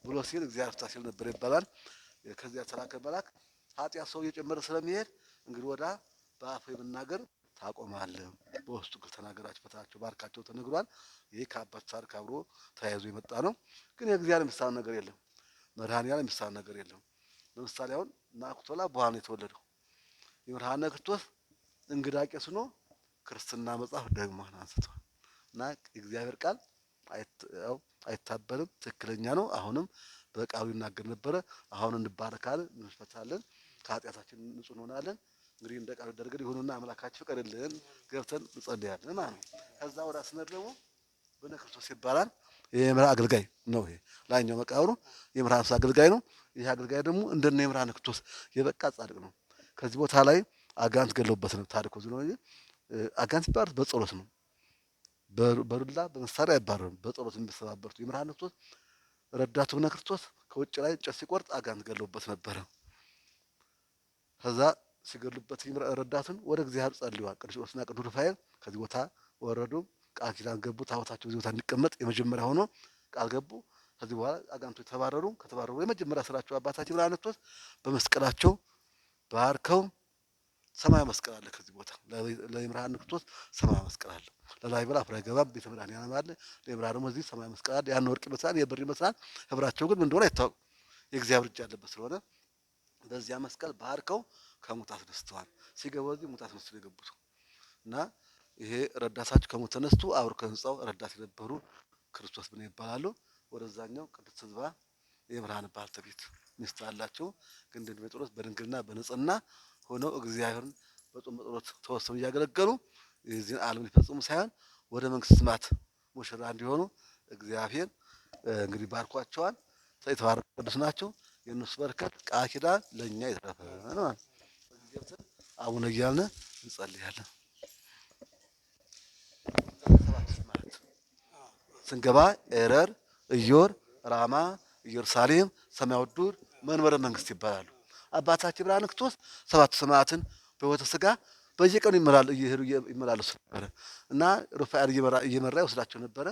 ብሎ ሲል እግዚአብሔር ፍታ ሲል ነበር ይባላል። ከዚያ ተላከ መልአክ ኃጢአት ሰው እየጨመረ ስለሚሄድ እንግዲህ ወዳ በአፍ የመናገር ታቆማለህ፣ በውስጡ ግን ተናገራቸው ፈታቸው ባርካቸው ተነግሯል። ይሄ ከአባት ታሪክ አብሮ ተያይዞ የመጣ ነው። ግን የእግዚአብሔር የሚሳነው ነገር የለም። መድኃኒዓለም የሚሳነው ነገር የለም። ለምሳሌ አሁን ናኩቶላ በኋላ ነው የተወለደው። የብርሃነ ክርስቶስ እንግዳ ቄስ ሆኖ ክርስትና መጽሐፍ ደግሞ አንስቷል እና እግዚአብሔር ቃል አይታበልም፣ ትክክለኛ ነው። አሁንም በቃሉ ይናገር ነበረ። አሁን እንባረካለን፣ እንፈታለን፣ ከኃጢአታችን ንጹህ እንሆናለን። እንግዲህ እንደ ቃሉ ደርገን ይሁንና አምላካችን ፍቀድልን ገብተን እንጸልያለን ማለት ነው። ከዛ ወደ አስነር ደግሞ በነ ክርስቶስ ይባላል። የምራ አገልጋይ ነው። ይሄ ላይኛው መቃብሩ የምርሃን አገልጋይ ነው። ይሄ አገልጋይ ደግሞ እንደነ የምርሃን ክርስቶስ የበቃ ጻድቅ ነው። ከዚህ ቦታ ላይ አጋንንት ገለውበት ነው ታሪኩ ነው። አጋንንት ይባላል በጸሎት ነው። በሩላ በመሳሪያ አይባረርም። በጸሎት የሚሰባበሩት የምርሃን ክርስቶስ ረዳቱ በነ ክርስቶስ ከውጭ ላይ እንጨት ሲቆርጥ አጋንንት ገለውበት ነበረ። ከዛ ሲገሉበት ረዳቱን ወደ እግዚአብሔር ጸልዩዋል። ቅዱስ ጴጥሮስና ቅዱስ ሩፋኤል ከዚህ ቦታ ወረዱ፣ ቃል ኪዳን ገቡ። ታቦታቸው እዚህ ቦታ እንዲቀመጥ የመጀመሪያ ሆኖ ቃል ገቡ። ከዚህ በኋላ አጋንንቶች ተባረሩ። ከተባረሩ የመጀመሪያ ስራቸው አባታችን ብርሃነ ክርስቶስ በመስቀላቸው ባርከው ሰማያዊ መስቀል አለ። ከዚህ ቦታ ለብርሃነ ክርስቶስ ሰማያዊ መስቀል አለ። ለላሊበላ አፍራ ገባም ቤተ መድኃኒዓለም አለ። ለብርሃነ ደግሞ እዚህ ሰማያዊ መስቀል አለ። ያን ወርቅ ይመስላል፣ የብር ይመስላል። ህብራቸው ግን ምን እንደሆነ አይታወቅም። የእግዚአብሔር እጅ ያለበት ስለሆነ በዚያ መስቀል ባርከው ከሙት አስነስተዋል። ሲገቡ እዚህ ሙት አስነስተው የገቡት እና ይሄ ረዳታቸው ከሙት ተነስቶ አብሮ ከህንጻው ረዳት የነበሩ ክርስቶስ ብለው ይባላሉ። ወደዛኛው ቅድስት ሕዝባ የብርሃን ባልተቤት ሚስት አላቸው። ግን እንደ ጴጥሮስ በድንግልና በንጽህና ሆነው እግዚአብሔርን በጾም በጸሎት ተወሰኑ እያገለገሉ የዚህን ዓለም ሊፈጽሙ ሳይሆን ወደ መንግስተ ሰማያት ሙሽራ እንዲሆኑ እግዚአብሔር እንግዲህ ባርኳቸዋል። የተባረኩ ቅዱስ ናቸው። የእነሱ በረከት ቃል ኪዳን ለእኛ ይትረፈን ማለት ነው። አቡነ እያልን እንጸልያለን። ስንገባ ኤረር፣ ኢዮር፣ ራማ፣ ኢየሩሳሌም፣ ሰማያዊ ዱር፣ መንበረ መንግስት ይባላሉ። አባታችን ብርሃነ ክርስቶስ ሰባቱ ሰማያትን በሕይወተ ሥጋ በየቀኑ ይመላለሱ ነበረ እና ሩፋኤል እየመራ ይወስዳቸው ነበረ።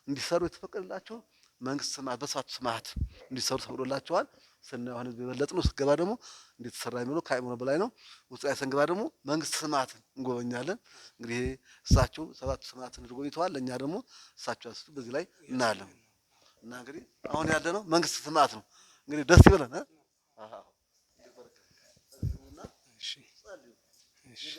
እንዲሰሩ የተፈቀደላቸው መንግስት ሰማያት በሰባቱ ሰማያት እንዲሰሩ ተፈቅዶላቸዋል። ስናየው አሁን የበለጠ ነው። ስገባ ደግሞ እንዴት ተሰራ የሚለው ከአእምሮ በላይ ነው። ውስጥ ላይ ስንገባ ደግሞ መንግስተ ሰማያትን እንጎበኛለን። እንግዲህ እሳቸው ሰባቱ ሰማያትን ጎብኝተዋል። ለእኛ ደግሞ እሳቸው ያስቱ በዚህ ላይ እናያለን እና እንግዲህ አሁን ያለ ነው መንግስተ ሰማያት ነው። እንግዲህ ደስ ይበለን። እሺ